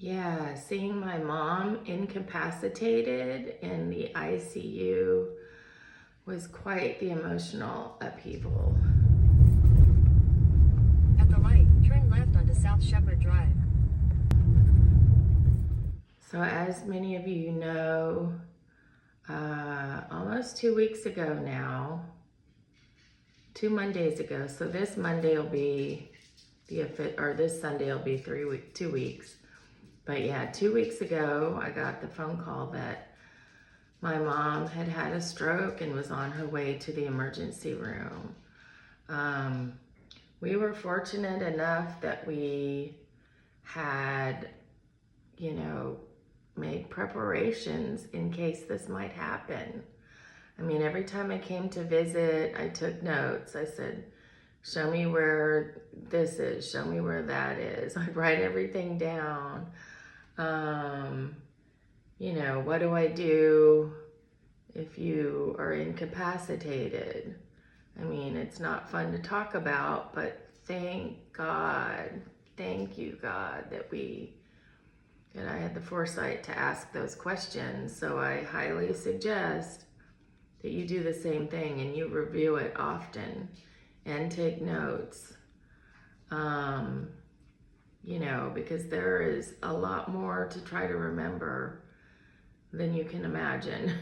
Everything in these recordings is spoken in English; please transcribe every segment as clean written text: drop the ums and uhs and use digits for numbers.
Yeah, seeing my mom incapacitated in the ICU was quite the emotional upheaval. At the light, turn left onto South Shepherd Drive. So as many of you know, almost 2 weeks ago now, 2 Mondays ago, so this Monday will be this Sunday will be 2 weeks. But yeah, 2 weeks ago, I got the phone call that my mom had had a stroke and was on her way to the emergency room. We were fortunate enough that we had, made preparations in case this might happen. I mean, every time I came to visit, I took notes. I said, show me where this is, show me where that is. I'd write everything down. What do I do if you are incapacitated? I mean, it's not fun to talk about, but thank you, God, that I had the foresight to ask those questions. So I highly suggest that you do the same thing and you review it often and take notes. Because there is a lot more to try to remember than you can imagine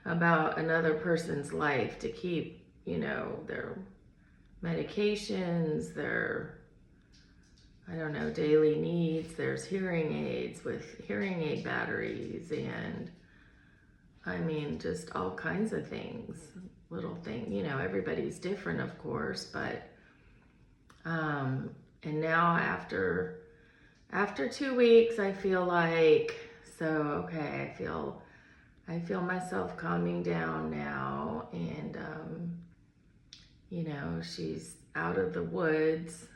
about another person's life, to keep, their medications, their, daily needs. There's hearing aids with hearing aid batteries, and just all kinds of things, little things, everybody's different, of course, but, and now after 2 weeks, I feel like, okay, I feel myself calming down now, and, she's out of the woods,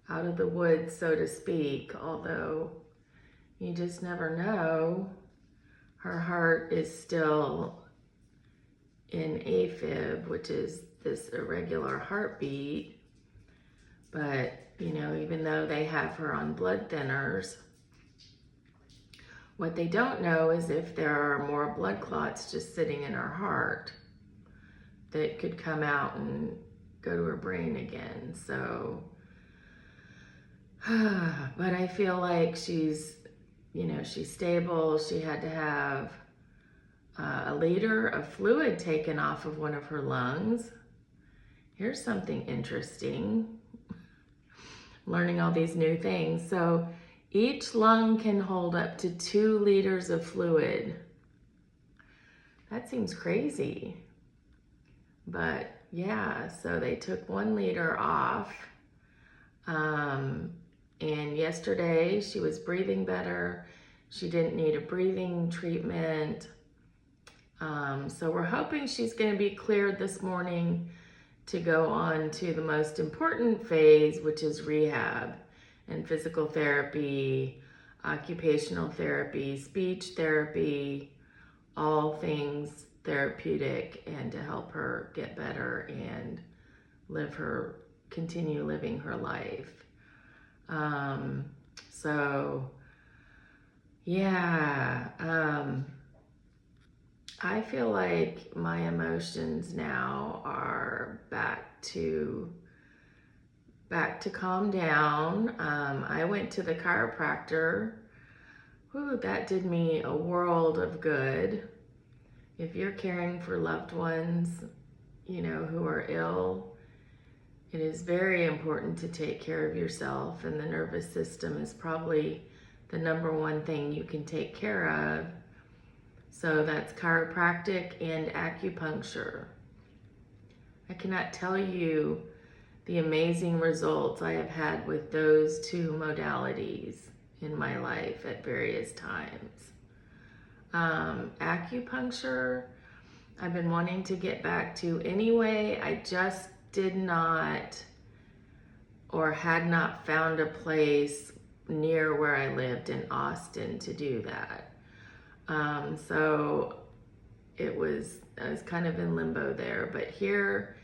so to speak, although you just never know. Her heart is still in AFib, which is this irregular heartbeat, but, even though they have her on blood thinners, what they don't know is if there are more blood clots just sitting in her heart that could come out and go to her brain again. So, but I feel like she's stable. She had to have a liter of fluid taken off of one of her lungs. Here's something interesting. Learning all these new things. So each lung can hold up to 2 liters of fluid. That seems crazy. But yeah, so they took 1 liter off. And yesterday she was breathing better. She didn't need a breathing treatment. So we're hoping she's going to be cleared this morning to go on to the most important phase, which is rehab and physical therapy, occupational therapy, speech therapy, all things therapeutic, and to help her get better and continue living her life. I feel like my emotions now are back to calm down. I went to the chiropractor. Whew, that did me a world of good. If you're caring for loved ones, who are ill, it is very important to take care of yourself, and the nervous system is probably the number one thing you can take care of. So that's chiropractic and acupuncture. I cannot tell you the amazing results I have had with those 2 modalities in my life at various times. Acupuncture, I've been wanting to get back to anyway. I just did not, or had not found a place near where I lived in Austin to do that. So I was kind of in limbo there. But here,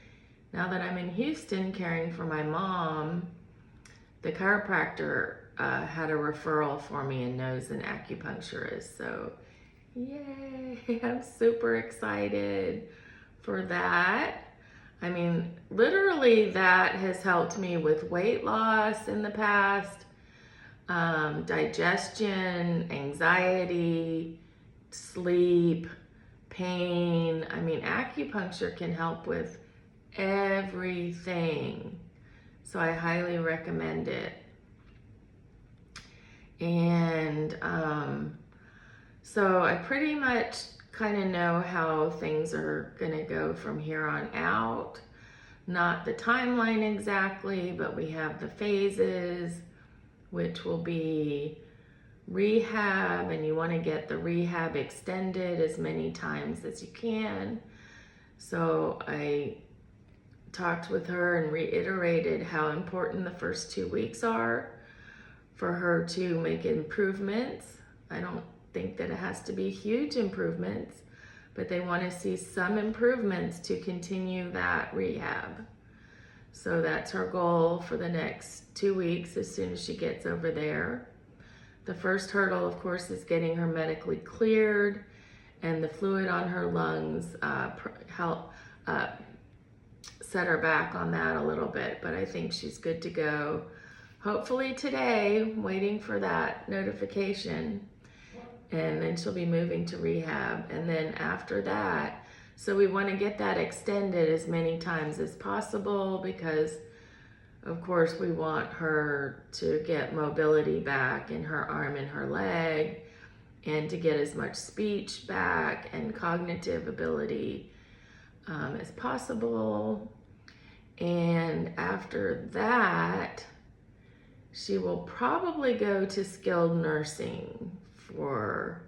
now that I'm in Houston caring for my mom, the chiropractor had a referral for me and knows an acupuncturist. So yay, I'm super excited for that. I mean, literally that has helped me with weight loss in the past, digestion, anxiety, sleep, pain. I mean, acupuncture can help with everything. So I highly recommend it. And so I pretty much kind of know how things are going to go from here on out. Not the timeline exactly, but we have the phases, which will be rehab, and you want to get the rehab extended as many times as you can. So I talked with her and reiterated how important the first 2 weeks are for her to make improvements. I don't think that it has to be huge improvements, but they want to see some improvements to continue that rehab. So that's her goal for the next 2 weeks as soon as she gets over there. The first hurdle, of course, is getting her medically cleared, and the fluid on her lungs help set her back on that a little bit, but I think she's good to go. Hopefully today, waiting for that notification, and then she'll be moving to rehab. And then after that, so we want to get that extended as many times as possible because of course we want her to get mobility back in her arm and her leg, and to get as much speech back and cognitive ability as possible. And after that, she will probably go to skilled nursing for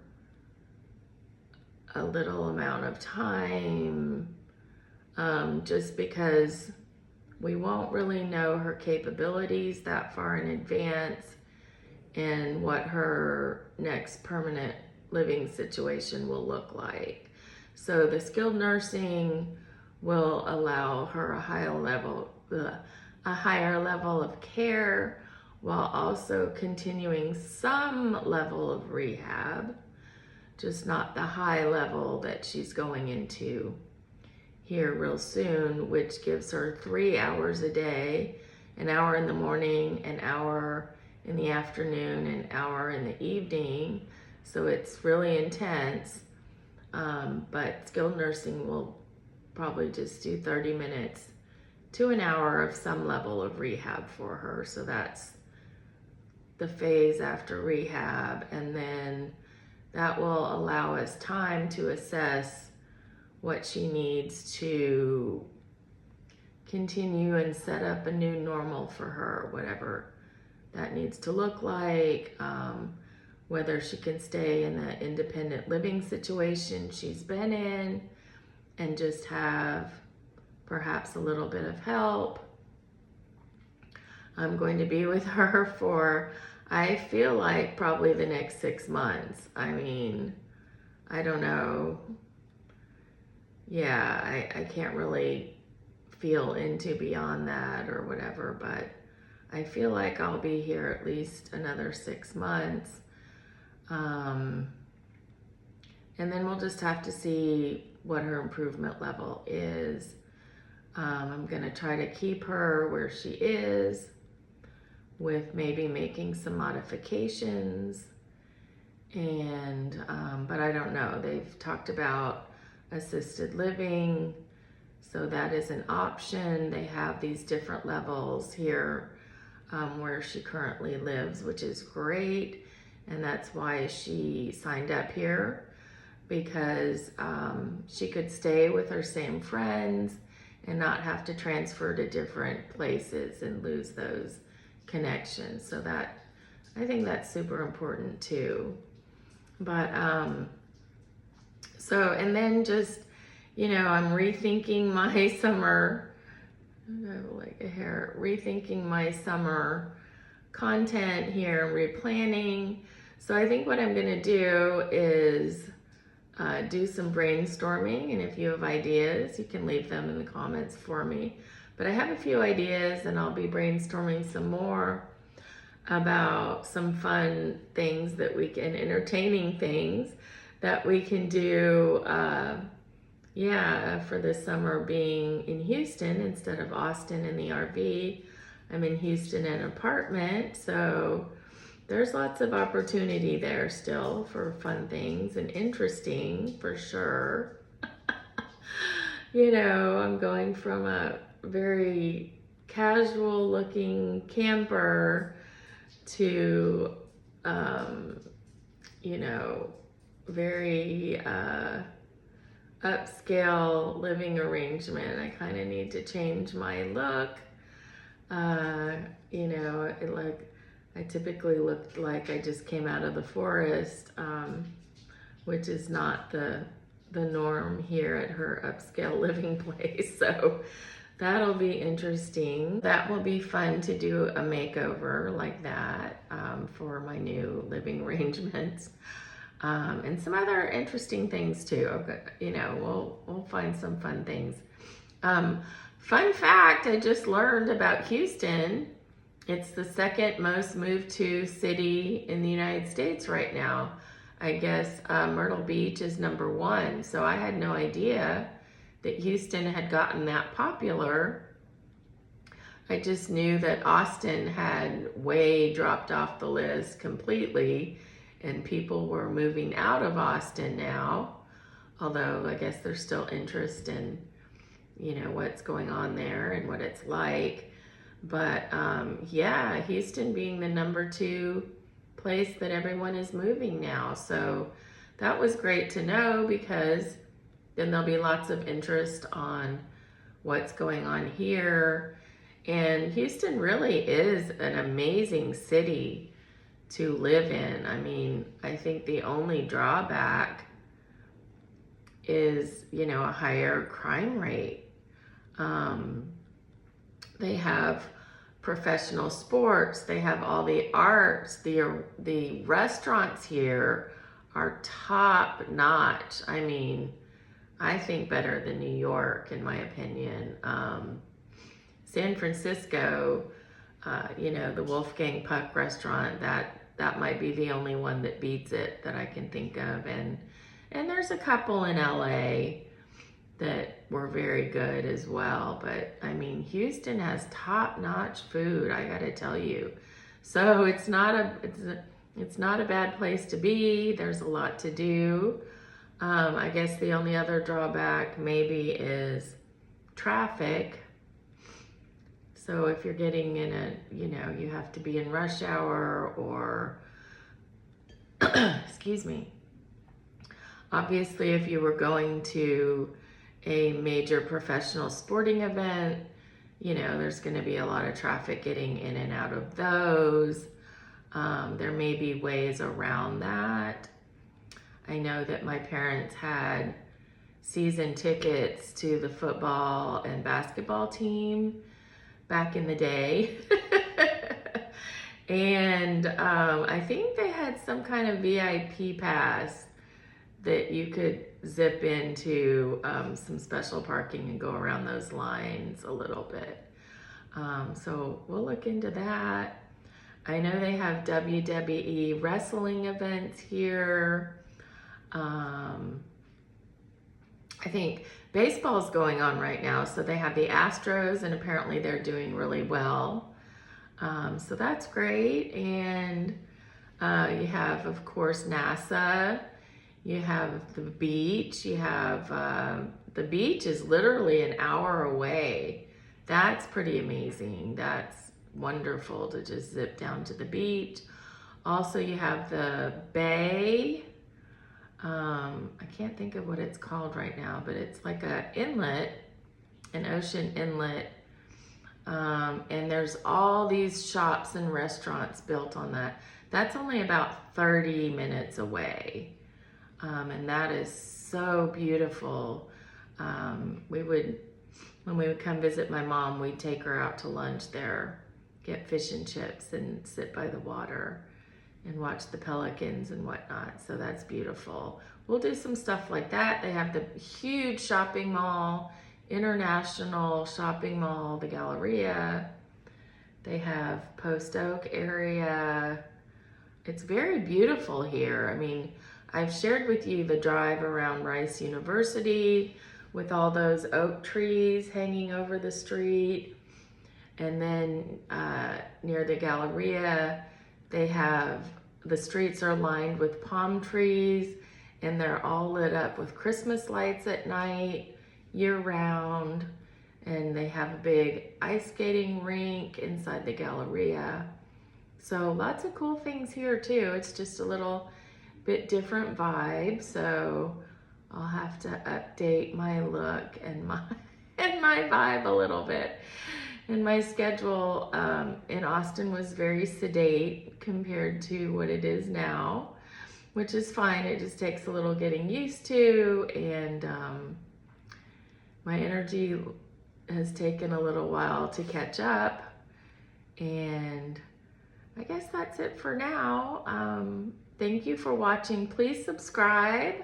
a little amount of time, just because we won't really know her capabilities that far in advance and what her next permanent living situation will look like. So the skilled nursing will allow her a higher level of care, while also continuing some level of rehab, just not the high level that she's going into here real soon, which gives her 3 hours a day, an hour in the morning, an hour in the afternoon, an hour in the evening. So it's really intense, but skilled nursing will probably just do 30 minutes to an hour of some level of rehab for her. So that's the phase after rehab, and then that will allow us time to assess what she needs to continue and set up a new normal for her, whatever that needs to look like, whether she can stay in the independent living situation she's been in and just have perhaps a little bit of help. I'm going to be with her for, I feel like, probably the next 6 months. I mean, I don't know. Yeah, I can't really feel into beyond that or whatever, but I feel like I'll be here at least another 6 months. And then we'll just have to see what her improvement level is. I'm going to try to keep her where she is, with maybe making some modifications, and but I don't know. They've talked about assisted living, so that is an option. They have these different levels here where she currently lives, which is great, and that's why she signed up here, because she could stay with her same friends and not have to transfer to different places and lose those connections. So that, I think that's super important too. But so, and then just, you know, I'm rethinking my summer, I have like a hair, rethinking my summer content here, replanning. So I think what I'm gonna do is do some brainstorming, and if you have ideas, you can leave them in the comments for me. But I have a few ideas, and I'll be brainstorming some more about some fun things that we can, entertaining things that we can do, for the summer, being in Houston instead of Austin in the RV. I'm in Houston in an apartment, so there's lots of opportunity there still for fun things and interesting for sure. I'm going from a very casual looking camper to, very upscale living arrangement. I kind of need to change my look. I typically look like I just came out of the forest, which is not the norm here at her upscale living place. So that'll be interesting. That will be fun to do a makeover like that, for my new living arrangements. And some other interesting things too. We'll find some fun things. Fun fact, I just learned about Houston. It's the second most moved to city in the United States right now. I guess Myrtle Beach is number 1. So I had no idea that Houston had gotten that popular. I just knew that Austin had way dropped off the list completely, and people were moving out of Austin now. Although I guess there's still interest in, what's going on there and what it's like. But Houston being the number 2 place that everyone is moving now. So that was great to know, because then there'll be lots of interest on what's going on here. And Houston really is an amazing city to live in. I mean, I think the only drawback is, a higher crime rate. They have professional sports. They have all the arts. The restaurants here are top notch. I mean, I think better than New York, in my opinion. San Francisco, the Wolfgang Puck restaurant, that might be the only one that beats it that I can think of. And there's a couple in LA that were very good as well. But I mean, Houston has top-notch food, I gotta tell you. So it's not a bad place to be. There's a lot to do. I guess the only other drawback maybe is traffic. So if you're getting in you have to be in rush hour or, excuse me. Obviously, if you were going to a major professional sporting event, there's going to be a lot of traffic getting in and out of those. There may be ways around that. I know that my parents had season tickets to the football and basketball team back in the day. And I think they had some kind of VIP pass that you could zip into some special parking and go around those lines a little bit. So we'll look into that. I know they have WWE wrestling events here. I think baseball's going on right now. So they have the Astros, and apparently they're doing really well. So that's great. And you have, of course, NASA. You have the beach. You have the beach is literally an hour away. That's pretty amazing. That's wonderful to just zip down to the beach. Also, you have the bay. I can't think of what it's called right now, but it's like an inlet, an ocean inlet. And there's all these shops and restaurants built on that. That's only about 30 minutes away. And that is so beautiful. When we would come visit my mom, we'd take her out to lunch there, get fish and chips and sit by the water and watch the pelicans and whatnot. So that's beautiful. We'll do some stuff like that. They have the huge shopping mall, international shopping mall, the Galleria. They have Post Oak area. It's very beautiful here. I mean, I've shared with you the drive around Rice University with all those oak trees hanging over the street. And then near the Galleria, they have, the streets are lined with palm trees, and they're all lit up with Christmas lights at night, year round. And they have a big ice skating rink inside the Galleria. So lots of cool things here too. It's just a little bit different vibe. So I'll have to update my look and my vibe a little bit. And my schedule in Austin was very sedate compared to what it is now, which is fine. It just takes a little getting used to, and my energy has taken a little while to catch up. And I guess that's it for now. Thank you for watching. Please subscribe.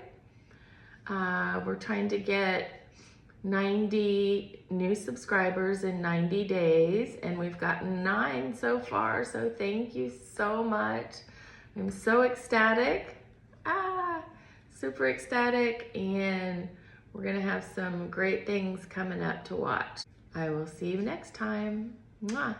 We're trying to get 90 new subscribers in 90 days, and we've gotten 9 so far, so thank you so much. I'm so ecstatic, super ecstatic, and we're gonna have some great things coming up to watch. I will see you next time. Mwah.